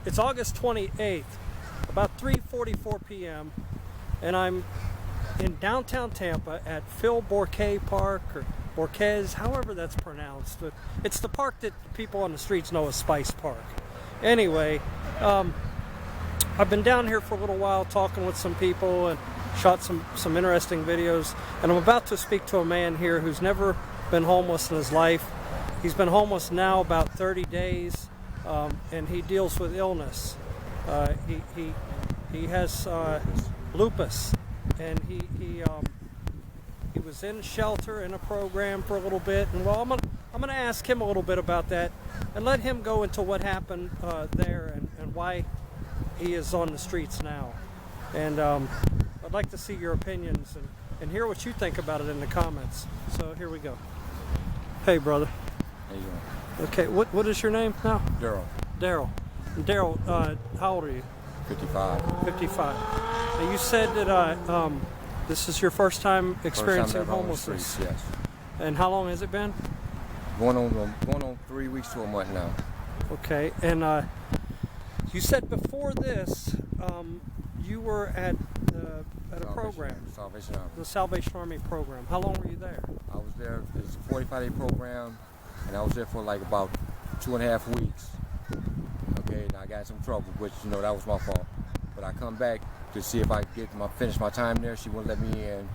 It's August 28th, about 3:44 p.m., and I'm in downtown Tampa at Phil Bourque Park, or Borquez, however that's pronounced. But it's the park that people on the streets know as Spice Park. Anyway, I've been down here for a little while talking with some people and shot some interesting videos, and I'm about to speak to a man here who's never been homeless in his life. He's been homeless now about 30 days, and he deals with illness. He has lupus, and he was in shelter in a program for a little bit, and well, I'm gonna ask him a little bit about that and let him go into what happened there and why he is on the streets now. And I'd like to see your opinions and hear what you think about it in the comments. So here we go. Hey, brother. How you doing? Okay, what is your name now? Daryl. Daryl. Daryl, how old are you? 55. 55. Now you said that this is your first time experiencing First time ever on the homelessness. streets, yes. And how long has it been? Going on 3 weeks to a month now. Okay, and you said before this you were at a program, Salvation Army. the Salvation Army program. How long were you there? I was there. It's a 45-day program, and I was there for like about 2.5 weeks. Okay, and I got in some trouble, which that was my fault. But I come back to see if I could finish my time there. She wouldn't let me in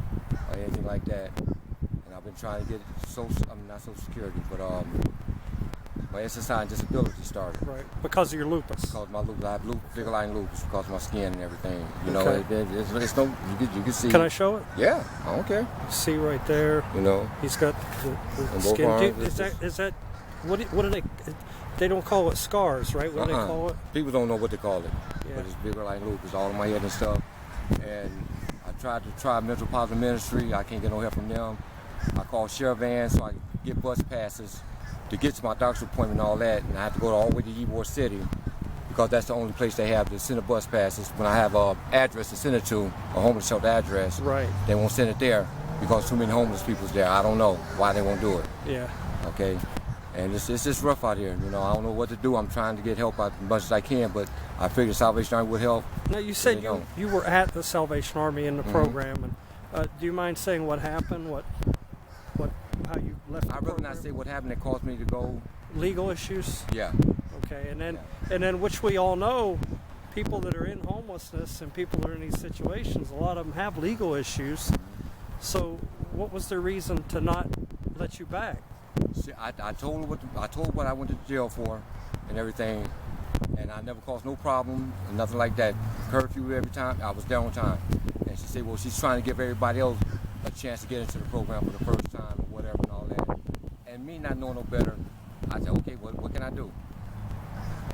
or anything like that. And I've been trying to get not Social Security, but my SSI and disability started. Right, because of your lupus. Because my lupus, I have vigilante lupus because of my skin and everything. Okay. It's no, you can see. Can I show it? Yeah, I don't care. See right there. He's got the skin. Arms, Is that what do they? They don't call it scars, right? What do they call it? People don't know what to call it. Yeah. But it's vigilante lupus all in my head and stuff. And I tried to try Metropolitan Ministry. I can't get no help from them. I called Sheriff Van so I could get bus passes to get to my doctor's appointment and all that. And I have to go all the way to Ybor City because that's the only place they have to send the bus passes. When I have an address to send it to, a homeless shelter address, Right. they won't send it there because too many homeless people's there. I don't know why they won't do it. Yeah. Okay. And it's just rough out here. I don't know what to do. I'm trying to get help out as much as I can, but I figured Salvation Army would help. Now you said you were at the Salvation Army in the program, and do you mind saying what happened? How you left the I'd rather not say what happened that caused me to go. Legal issues? Yeah. Okay, and then which we all know, people that are in homelessness and people that are in these situations, a lot of them have legal issues. So what was their reason to not let you back? See, I told her what I went to jail for and everything, and I never caused no problem and nothing like that. Curfew every time, I was there on time. And she said, well, she's trying to give everybody else a chance to get into the program for the first time or whatever and all that. And me not knowing no better, I said, okay, what can I do?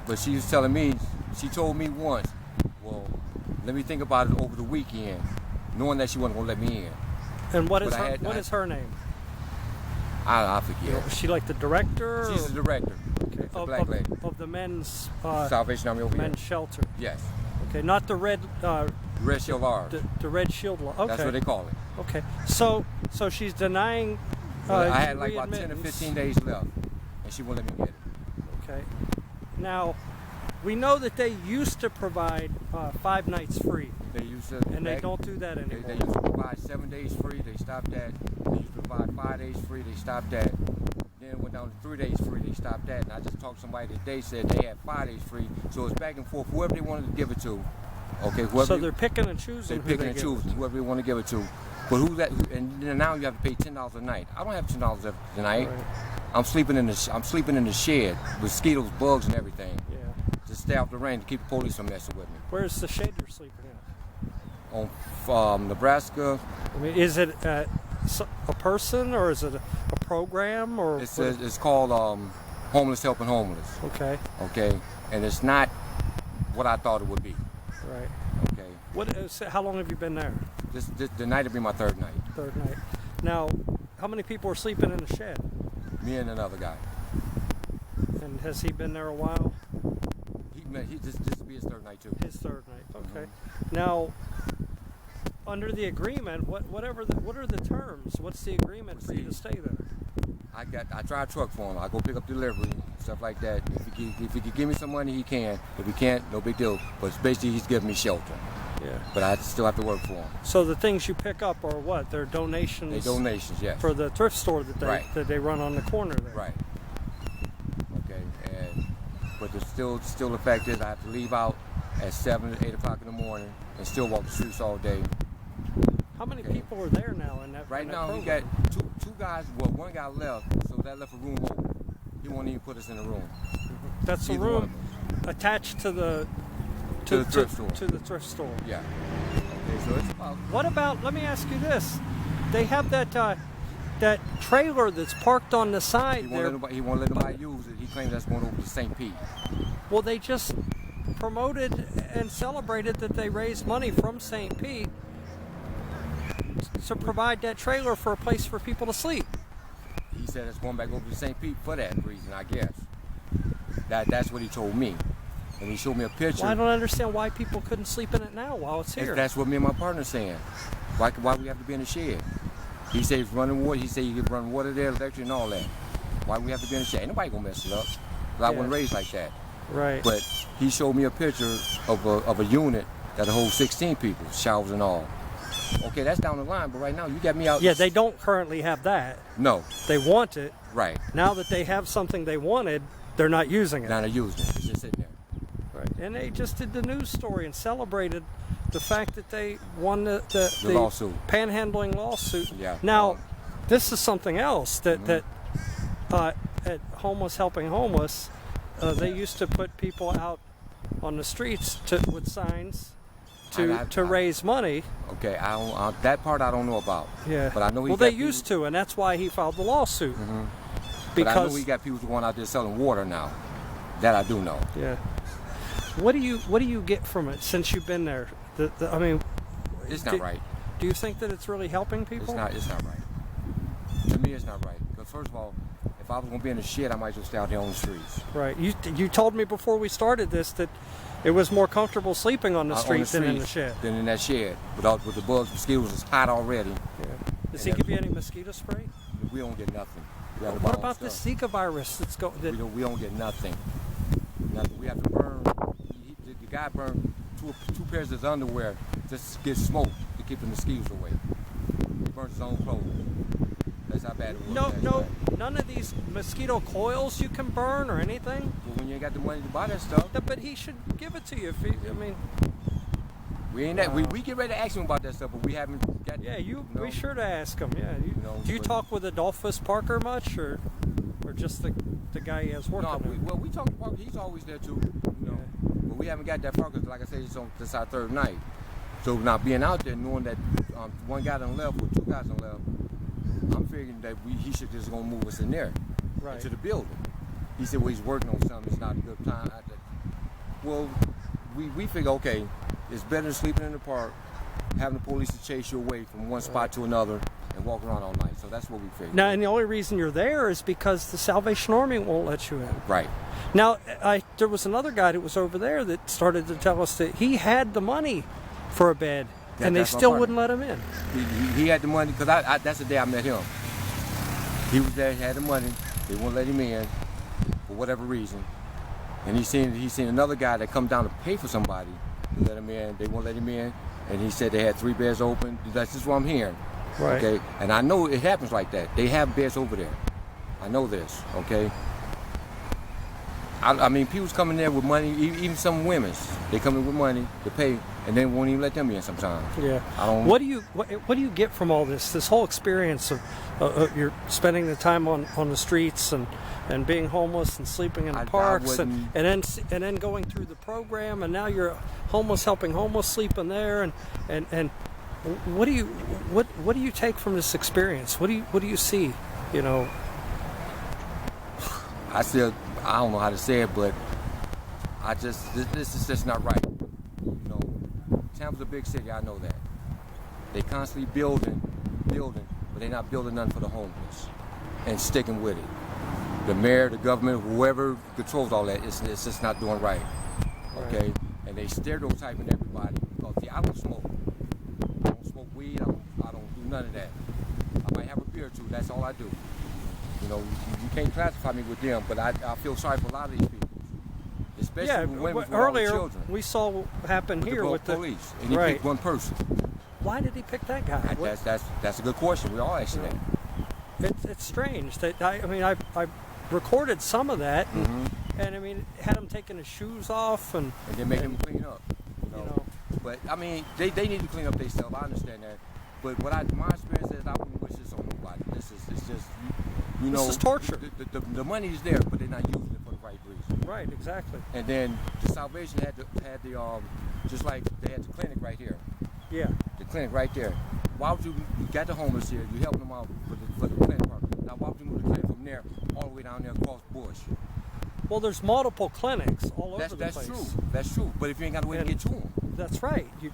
But she was telling me, she told me once, well, let me think about it over the weekend, knowing that she wasn't going to let me in. And what is her name? I forget. Is she like the director? She's the director. Okay. The black lady. Of the men's Salvation Army over men's here. shelter. Yes. Okay, not the red. Red Shield Large. The red shield. Okay. That's what they call it. Okay. So she's denying. I had like about 10 or 15 days left, and she wouldn't let me get it. Okay. Now, we know that they used to provide 5 nights free. They used to. And they don't do that anymore. They used to provide 7 days free. They stopped that. They used to provide 5 days free. They stopped that. Then it went down to 3 days free. They stopped that. And I just talked to somebody today said they had 5 days free. So it's back and forth. Whoever they wanted to give it to. Okay. So they're picking and choosing. They're picking and choosing whoever they want to give it to. But and then now you have to pay $10 a night. I don't have $10 a night. Right. I'm sleeping in the shed, mosquitoes, bugs, and everything. Yeah. To stay out the rain to keep the police from messing with me. Where's the shed you're sleeping in? On Nebraska. I mean, is it a person or is it a program or? It's called Homeless Helping Homeless. Okay. Okay, and it's not what I thought it would be. Right. Okay. How long have you been there? The night will be my third night. Third night. Now, how many people are sleeping in the shed? Me and another guy. And has he been there a while? This will be his third night too. His third night. Okay. Now, under the agreement, what are the terms? What's the agreement for you to stay there? I drive a truck for him. I go pick up delivery. stuff like that. If he could give me some money, he can. If he can't, no big deal. But basically, he's giving me shelter. Yeah. But I still have to work for him. So the things you pick up are what? They're donations. They donations, yes. For the thrift store that they run on the corner there. Right. Okay. But there's still the fact is I have to leave out at 7 to 8 o'clock in the morning and still walk the streets all day. How many people are there now in that? Right now, program? we got two guys. Well, one guy left, so that left a room open. He won't even put us in the room. That's the room attached to the thrift store. To the thrift store. Yeah. Okay, so it's about. What about? Let me ask you this: they have that trailer that's parked on the side there. He won't let nobody use it. He claims that's going over to St. Pete. Well, they just promoted and celebrated that they raised money from St. Pete to provide that trailer for a place for people to sleep. He said it's going back over to St. Pete for that reason, I guess. That's what he told me. And he showed me a picture. Well, I don't understand why people couldn't sleep in it now while it's here. That's what me and my partner's saying. Why we have to be in the shed? He said he's running water. He said you can run water there, electric, and all that. Why we have to be in the shed? Ain't nobody gonna mess it up. 'Cause I wasn't raised like that. Right. But he showed me a picture of a unit that holds 16 people, showers and all. Okay, that's down the line, but right now you got me out. Yeah, they don't currently have that. No. They want it. Right. Now that they have something they wanted, they're not using it. Now they're using it. It's just sitting there. Right. And they just did the news story and celebrated the fact that they won the lawsuit. Panhandling lawsuit. Yeah. Now, this is something else that at Homeless Helping Homeless, they used to put people out on the streets with signs to raise money. Okay, that part I don't know about. Yeah. But I know they used to, and that's why he filed the lawsuit. Mm-hmm. Because but I know we got people going out there selling water now. That I do know. Yeah. What do you get from it since you've been there? I mean, it's not right. Do you think that it's really helping people? It's not right. To me, it's not right. Because first of all, if I was going to be in the shed, I might as well stay out there on the streets. Right. You told me before we started this that it was more comfortable sleeping on the streets than in the shed. Than in that shed. With the bugs, mosquitoes, it's hot already. Yeah. Does he give you any mosquito spray? We don't get nothing. What about the Zika virus that's going? We don't get nothing. Nothing. We have to burn. The guy burned two pairs of his underwear just to get smoke to keep the mosquitoes away. He burnt his own clothes. That's how bad it was. None of these mosquito coils you can burn or anything. Well, when you ain't got the money to buy that stuff. But he should give it to you. We ain't that. We get ready to ask him about that stuff, but we haven't got. Yeah, be sure to ask him. Yeah. Do you but, talk with Adolphus Parker much, or just the guy he has working? No, we talk to Parker. He's always there too. But we haven't got that far because, like I said, this is our third night. So now being out there, knowing that one guy done left or two guys done left, I'm figuring that he should just gonna move us in there, into the building. He said, well, he's working on something. It's not a good time. Well, we figure, okay, it's better than sleeping in the park, having the police to chase you away from one spot to another, and walk around all night. So that's what we figured. Now, and the only reason you're there is because the Salvation Army won't let you in. Right. Now, there was another guy that was over there that started to tell us that he had the money for a bed, and they still wouldn't let him in. He had the money, because that's the day I met him. He was there, he had the money, they wouldn't let him in for whatever reason. And he seen another guy that come down to pay for somebody to let him in, they won't let him in, and he said they had 3 beds open. That's just what I'm hearing. Right. Okay, and I know it happens like that. They have beds over there. I know this, okay? I mean, people's coming there with money, even some women's. They come in with money to pay, and then won't even let them in sometimes. Yeah. What do you get from all this whole experience of you're spending the time on the streets and being homeless and sleeping in the parks and then going through the program, and now you're Homeless Helping Homeless, sleeping there, and what do you take from this experience? What do you see? I don't know how to say it, but this is just not right. Tampa's a big city, I know that. They constantly building, but they're not building nothing for the homeless and sticking with it. The mayor, the government, whoever controls all that, it's just not doing right. Okay? And they stereotyping everybody. Because I don't smoke. I don't smoke weed, I don't do none of that. I might have a beer or two, that's all I do. You know, you can't classify me with them, but I feel sorry for a lot of these people, especially women with all the earlier children. we saw what happened here with the police, and he right. picked one person. Why did he pick that guy? That's a good question. We all asking that. It's strange that I recorded some of that, and I mean, had him taking his shoes off and then make him clean up. You know. But I mean, they need to clean up themselves. I understand that. But my experience is I wouldn't wish this on nobody. It's just you know. This is torture. The money is there, but they're not using it for the right reason. Right, exactly. And then the Salvation had the just like they had the clinic right here. Yeah. The clinic right there. Why would you got the homeless here? You helping them out for the clinic part. Now why would you move the clinic from there all the way down there across Bush? Well, there's multiple clinics all over the place. That's true. That's true. But if you ain't got a way to get to them. That's right. You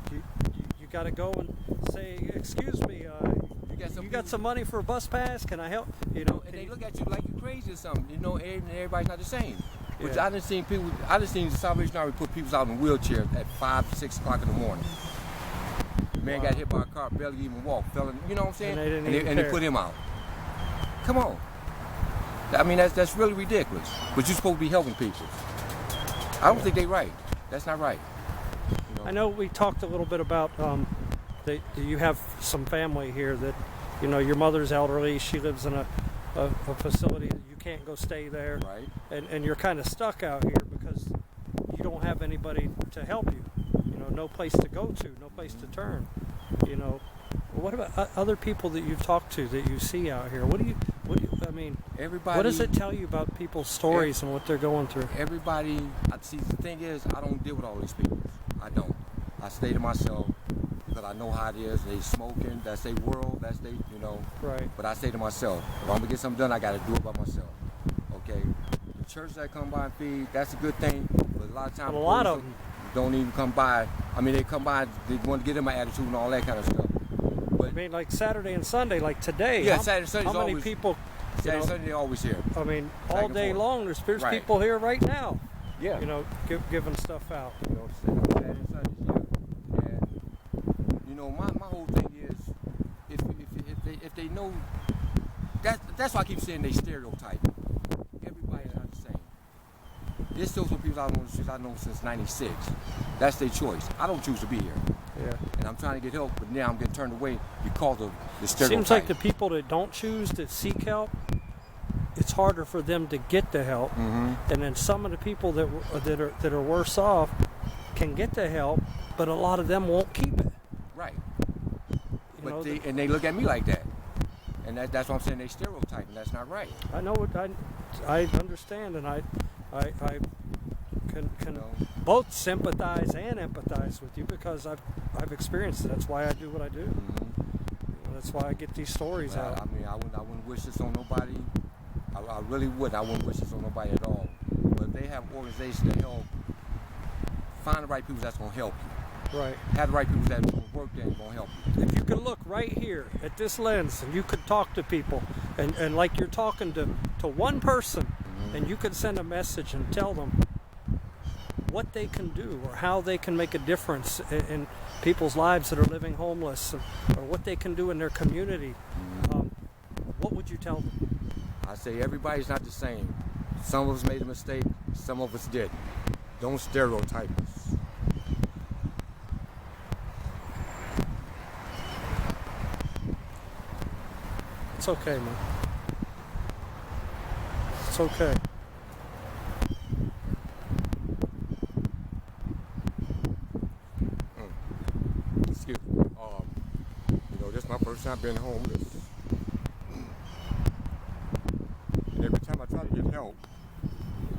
got to go and say, excuse me, you got some money for a bus pass? Can I help? You know, and they look at you like you're crazy or something. You know, everybody's not the same. Which Yeah. I done seen the Salvation Army put people out in wheelchairs at 5, 6 o'clock in the morning. The man got hit by a car, barely even walked, fell in, you know what I'm saying? And they put him out. Come on. I mean, that's really ridiculous. But you're supposed to be helping people. I don't think they're right. That's not right. You know? I know we talked a little bit about that you have some family here that, you know, your mother's elderly. She lives in a facility that you can't go stay there. Right. And you're kind of stuck out here because you don't have anybody to help you. You know, no place to go to, no place to turn. You know, what about other people that you've talked to that you see out here? I mean, everybody. What does it tell you about people's stories and what they're going through? Everybody, see, the thing is, I don't deal with all these people. I don't. I stay to myself because I know how it is. They smoking, that's their world, that's their, you know. Right. But I stay to myself. If I'm gonna get something done, I gotta do it by myself. Okay. The church that come by and feed, that's a good thing. But a lot of times, a lot of them don't even come by. I mean, they come by, they want to get in my attitude and all that kind of stuff. But I mean, like Saturday and Sunday, like today. Yeah, Saturday and Sunday's how many always, people? Saturday and Sunday, they're always here. I mean, all day long, there's right. people here right now. Yeah. You know, giving stuff out. You know, Saturday and Sundays, yeah. And you know, my whole thing is, if they know, that's why I keep saying they stereotype. Everybody's not the same. There's still some people out on the streets I know since '96. That's their choice. I don't choose to be here. Yeah. And I'm trying to get help, but now I'm getting turned away because of the stereotype. Seems like the people that don't choose to seek help, it's harder for them to get the help. And then some of the people that are worse off can get the help, but a lot of them won't keep it. Right. And they look at me like that. And that's why I'm saying they stereotype, and that's not right. I know what I understand, and I can both sympathize and empathize with you because I've experienced it. That's why I do what I do. That's why I get these stories out. I mean, I wouldn't wish this on nobody. I really wouldn't. I wouldn't wish this on nobody at all. But if they have organizations that help, find the right people that's going to help you. Right. Have the right people that will work there and going to help you. If you could look right here at this lens and you could talk to people and like you're talking to one person and you could send a message and tell them what they can do or how they can make a difference in people's lives that are living homeless or what they can do in their community, what would you tell them? I say everybody's not the same. Some of us made a mistake, some of us didn't. Don't stereotype us. It's okay, man. It's okay. Excuse me. You know, this is my first time being homeless. And every time I try to get help,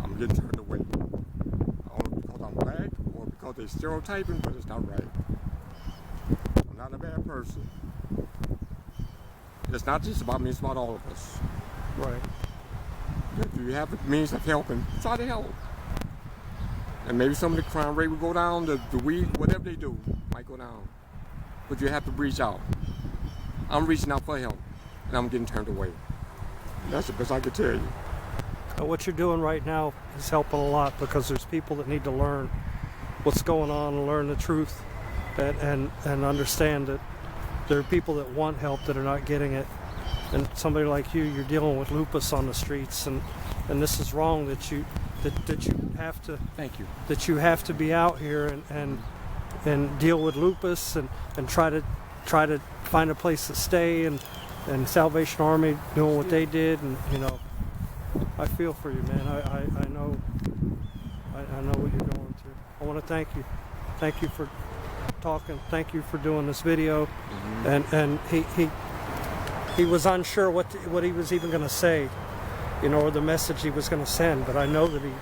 I'm getting turned away. I don't know because I'm black or because they're stereotyping, but it's not right. I'm not a bad person. It's not just about me, it's about all of us. Right. If you have the means of helping, try to help. And maybe some of the crime rate will go down, the weed, whatever they do, might go down. But you have to reach out. I'm reaching out for help, and I'm getting turned away. That's the best I could tell you. What you're doing right now is helping a lot because there's people that need to learn what's going on and learn the truth and understand that there are people that want help that are not getting it. and somebody like you, you're dealing with lupus on the streets, and this is wrong that you have to. Thank you. That you have to be out here and deal with lupus and try to find a place to stay, and Salvation Army doing what they did, and you know, I feel for you, man. I know what you're going through. I want to thank you for talking. Thank you for doing this video. And he was unsure what he was even going to say, you know, or the message he was going to send. But I know that you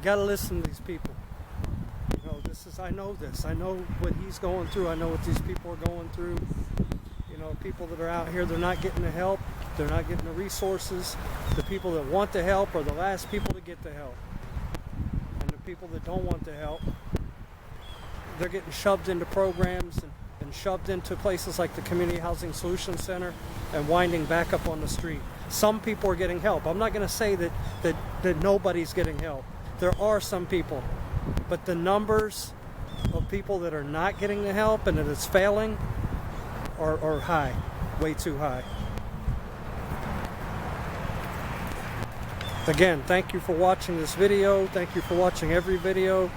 got to listen to these people. You know, I know this. I know what he's going through. I know what these people are going through. You know, people that are out here, they're not getting the help. They're not getting the resources. The people that want the help are the last people to get the help. And the people that don't want the help, they're getting shoved into programs and shoved into places like the Community Housing Solutions Center and winding back up on the street. Some people are getting help. I'm not going to say that nobody's getting help. There are some people. But the numbers of people that are not getting the help and that it's failing are high, way too high. Again, thank you for watching this video. Thank you for watching every video.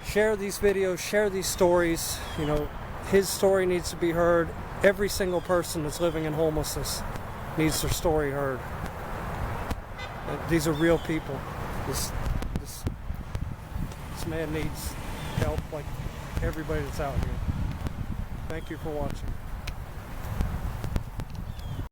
Share these videos, share these stories. You know, his story needs to be heard. Every single person that's living in homelessness needs their story heard. These are real people. This man needs help like everybody that's out here. Thank you for watching.